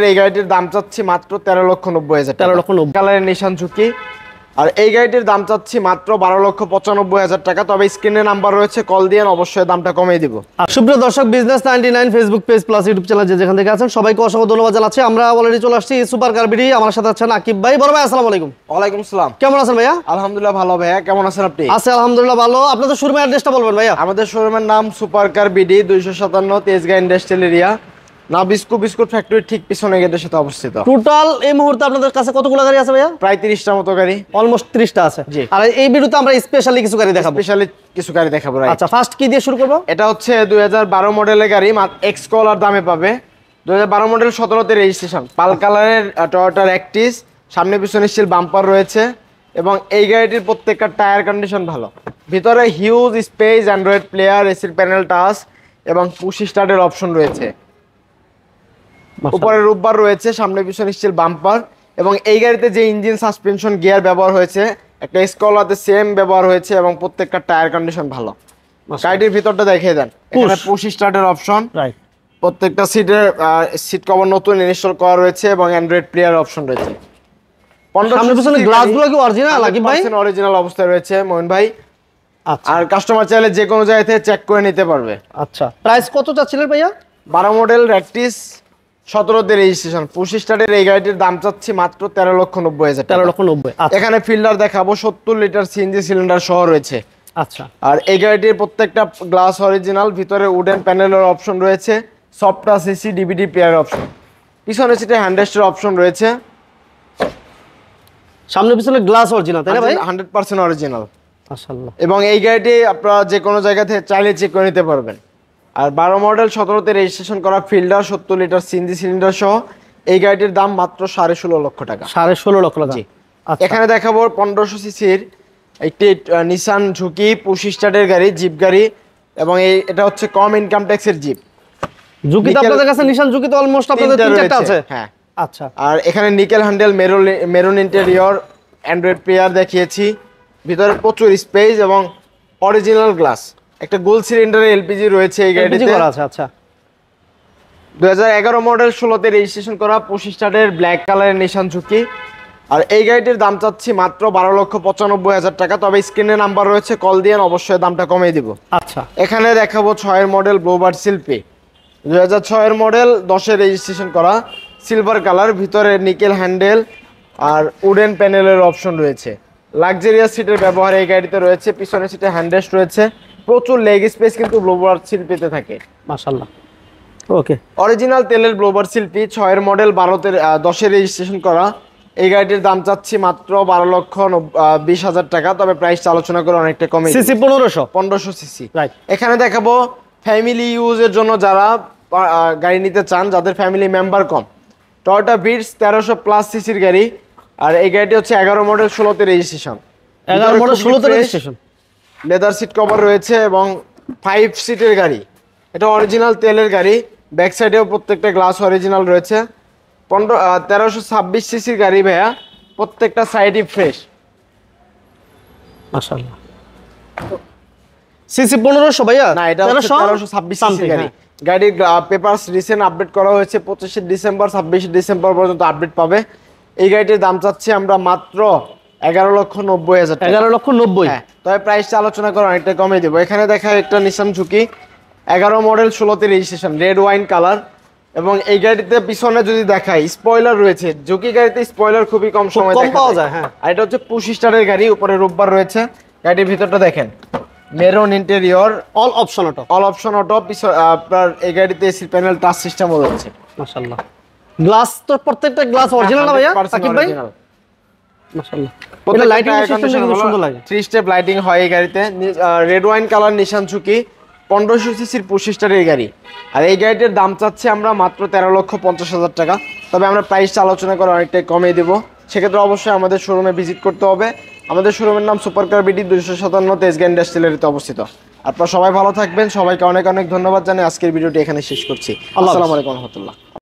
এই গাড়িটির দাম চাচ্ছি মাত্র 13,90,000 টাকা। 13,90,000 কালারের নিশান ঝুঁকি। আর এই গাড়িটির দাম চাচ্ছি মাত্র 12,95,000 টাকা। তবে স্ক্রিনে নাম্বার রয়েছে, কল দিয়ে অবশ্যই দামটা কমিয়ে দিব। সুপ্রিয় দর্শক, business 99 Facebook page plus YouTube channel যেখান থেকে আছেন সবাইকে অসংখ্য ধন্যবাদ জানাচ্ছি। আমরা অলরেডি চলে আসছি সুপার কার বিডি। আমার সাথে আছেন আকিব ভাই। বড় ভাই আসসালামু আলাইকুম। ওয়ালাইকুম আসসালাম। কেমন আছেন ভাইয়া? আলহামদুলিল্লাহ ভালো ভাইয়া, কেমন আছেন আপনি? আছি আলহামদুলিল্লাহ ভালো। আপনাদের শোরুমের অ্যাড্রেসটা বলবেন ভাইয়া। আমাদের শোরুমের নাম super car BD 257 Tejgaon industrial area, না বিস্কুট ফ্যাক্টরির ঠিক পিছনে গেটের সাথে অবস্থিত। টোটাল এই মুহূর্তে আপনাদের কাছে কতগুলো গাড়ি আছে ভাইয়া? প্রায় 30টা মতো গাড়ি, অলমোস্ট 30টা আছে। জি। আর এই ভিডিওতে আমরা স্পেশালি কিছু গাড়ি দেখাবো। স্পেশালি কিছু গাড়ি দেখাবো। আচ্ছা, ফার্স্ট কি দিয়ে শুরু করব? এটা হচ্ছে 2012 মডেলের গাড়ি, এক্স কলার দামে পাবে। 2012 মডেল 17তে রেজিস্ট্রেশন, পাল কালারের টয়োটার অ্যাক্টিস, সামনে পিছনে স্টিল বাম্পার রয়েছে এবং এই গাড়িটির প্রত্যেকটা টায়ার কন্ডিশন ভালো। ভিতরে হিউজ স্পেস, অ্যান্ড্রয়েড প্লেয়ার, এসির প্যানেল টাচ এবং পুশ স্টার্টের অপশন রয়েছে। উপরে রূপবার রয়েছে, সামনে পিছনে স্টিল বাম্পার এবং এই গাড়িতে যে ইঞ্জিন, সাসপেনশন, গিয়ার ব্যবহার হয়েছে একটা স্কলাতে সেম ব্যবহার হয়েছে এবং প্রত্যেকটা টায়ার কন্ডিশন ভালো। গাড়িটির ভিতরটা দেখিয়ে দেন, এখানে পুশ স্টার্টের অপশন, রাইট। প্রত্যেকটা সিটের সিট কভার নতুন ইনস্টল করা রয়েছে এবং অ্যান্ড্রয়েড প্লেয়ার অপশন রয়েছে। সামনে পিছনে গ্লাসগুলো কি অরিজিনাল নাকি ভাই? অরিজিনাল অবস্থায় রয়েছে মোহন ভাই। আচ্ছা। আর কাস্টমার চাইলে যে কোনো জায়গা থেকে চেক করে নিতে পারবে। আচ্ছা, প্রাইস কত চাচ্ছিলেন ভাইয়া? 12 মডেল র্যাকটিস, 17তে রেজিস্ট্রেশন, পুশ স্টার্টের এই গাড়িটির দাম চাচ্ছি মাত্র 13,90,000 টাকা। 13,90,000। এখানে ফিল্ডার দেখাবো, 70 লিটার সিএনজি সিলিন্ডার সহ রয়েছে। আচ্ছা। আর এই গাড়িটির প্রত্যেকটা গ্লাস অরিজিনাল, ভিতরে উডেন প্যানেলের অপশন রয়েছে, soft touch AC, DVD player option, পিছনে সিটে হ্যান্ডরেস্টের অপশন রয়েছে। সামনে পিছনে গ্লাস অরিজিনাল তাই না ভাই? 100% অরিজিনাল মাশাআল্লাহ। এবং এই গাড়িটি আপনারা যে কোনো জায়গা থেকে চাইলে চেক করে নিতে পারবেন। আর 12 মডেল 17তে রেজিস্ট্রেশন করা ফিল্ডার, 70 লিটার সিএনজি সিলিন্ডার সহ এই গাড়িটির দাম মাত্র 16.5 লক্ষ টাকা। 16.5 লক্ষ টাকা। আচ্ছা। এখানে দেখাবো 1500 সিসির একটি নিসান ঝুঁকি, পুশ স্টার্টের গাড়ি, জিপ গাড়ি এবং এটা হচ্ছে কম ইনকাম ট্যাক্সের জিপ। ঝুঁকি তো আপনাদের কাছে নিশান ঝুঁকি তো অলমোস্ট আপনাদের 3-4টা আছে। হ্যাঁ। আচ্ছা। আর এখানে nickel handle, maroon interior, Android player দেখিয়েছি, ভিতরে প্রচুর স্পেস এবং অরিজিনাল গ্লাস। একটা গোল সিলিন্ডারে এলপিজি রয়েছে এই গাড়িতে। আচ্ছা। 2011 মডেল 16তে রেজিস্ট্রেশন করা, পুশ স্টার্টের ব্ল্যাক কালারের নিশান ঝুঁকি। আর এই গাড়িটির দাম চাচ্ছি মাত্র 12,95,000 টাকা। তবে স্ক্রিনে নাম্বার রয়েছে, কল দিয়ে অবশ্যই দামটা কমিয়ে দিব। আচ্ছা। এখানে দেখাবো 6 মডেল ব্লুবার্ড শিল্পী, 2006 মডেল, 10-এ রেজিস্ট্রেশন করা, সিলভার কালার, ভিতরে নিকেল হ্যান্ডেল আর উডেন প্যানেলের অপশন রয়েছে। লাক্সারিয়াস সিটের ব্যবহার এই গাড়িতে রয়েছে, পিছনে সিটে হ্যান্ডরেস্ট রয়েছে, প্রচুর লেগ স্পেস কিন্তু ব্লুবার্ড শিল্পীতে থাকে। মাশাআল্লাহ। ওকে। অরিজিনাল তেলের ব্লুবার্ড শিল্পী, 6 মডেল, 10-এ রেজিস্ট্রেশন করা। এই গাড়িটির দাম চাচ্ছি মাত্র 12,20,000 টাকা। তবে প্রাইসটা আলোচনা করে অনেকটা কমে। CC 1500 CC. রাইট। এখানে দেখাবো ফ্যামিলি ইউজের জন্য যারা গাড়ি নিতে চান, যাদের ফ্যামিলি মেম্বার কম, টয়োটা ভিটস 1300 প্লাস সিসির গাড়ি। আর এই গাড়িটি হচ্ছে 11 মডেল 16তে রেজিস্ট্রেশন, 11 মডেল 16তে রেজিস্ট্রেশন, লেদার সিট কভার রয়েছে এবং 5 সিটের গাড়ি। এটা অরিজিনাল তেলের গাড়ি, ব্যাক সাইডেও প্রত্যেকটা গ্লাস অরিজিনাল রয়েছে। 1326 সিসির গাড়ি ভাইয়া, প্রত্যেকটা সাইডই ফ্রেশ। মাশাআল্লাহ। সিসি 1500 ভাইয়া? না, এটা 1326 সিসির গাড়ি। গাড়ির পেপারস রিসেন্ট আপডেট করা হয়েছে, 25 ডিসেম্বর 26 ডিসেম্বর পর্যন্ত আপডেট পাবে। এই গাড়িটির দাম চাচ্ছি আমরা মাত্র 11,90,000 টাকা। 11,90,000। হ্যাঁ, তবে প্রাইসটা আলোচনা করে অনেকটা কমে দেবো। এখানে দেখা একটা নিসান ঝুঁকি, 11 মডেল 16তে রেজিস্ট্রেশন, রেড ওয়াইন কালার এবং এই গাড়িতে পিছনে যদি দেখাই স্পয়লার রয়েছে। ঝুঁকি গাড়িতে স্পয়লার খুবই কম সময় পাওয়া যায়। হ্যাঁ। আর এটা হচ্ছে পুশ স্টারের গাড়ি, উপরে রূপবার রয়েছে। গাড়ির ভিতরটা দেখেন, maroon interior, all option auto. আপনার এই গাড়িতে এসি প্যানেল টাচ সিস্টেমও রয়েছে। মাশাআল্লাহ। গ্লাস তো প্রত্যেকটা গ্লাস অরিজিনাল না ভাইয়া সাকিব ভাই? মাশাআল্লাহ। এটা লাইটিং সিস্টেমটা কিন্তু সুন্দর লাগে। 3 স্টেপ লাইটিং হয় এই গাড়িতে। রেড ওয়াইন কালার নিশান ঝুঁকি, 1500 সিসির পুশ স্টারের গাড়ি। আর এই গাড়িটির দাম চাচ্ছি আমরা মাত্র 13,50,000 টাকা। তবে আমরা প্রাইসটা আলোচনা করে অনেকটাই কমিয়ে দেবো। সেক্ষেত্রে অবশ্যই আমাদের শোরুমে ভিজিট করতে হবে। আমাদের শোরুমের নাম super car BD 257 Tejgaon industrial এরিয়াতে অবস্থিত। আপনারা সবাই ভালো থাকবেন। সবাইকে অনেক অনেক ধন্যবাদ জানিয়ে আজকের ভিডিওটি এখানে শেষ করছি। আসসালামু আলাইকুম ওয়া রাহমাতুল্লাহ।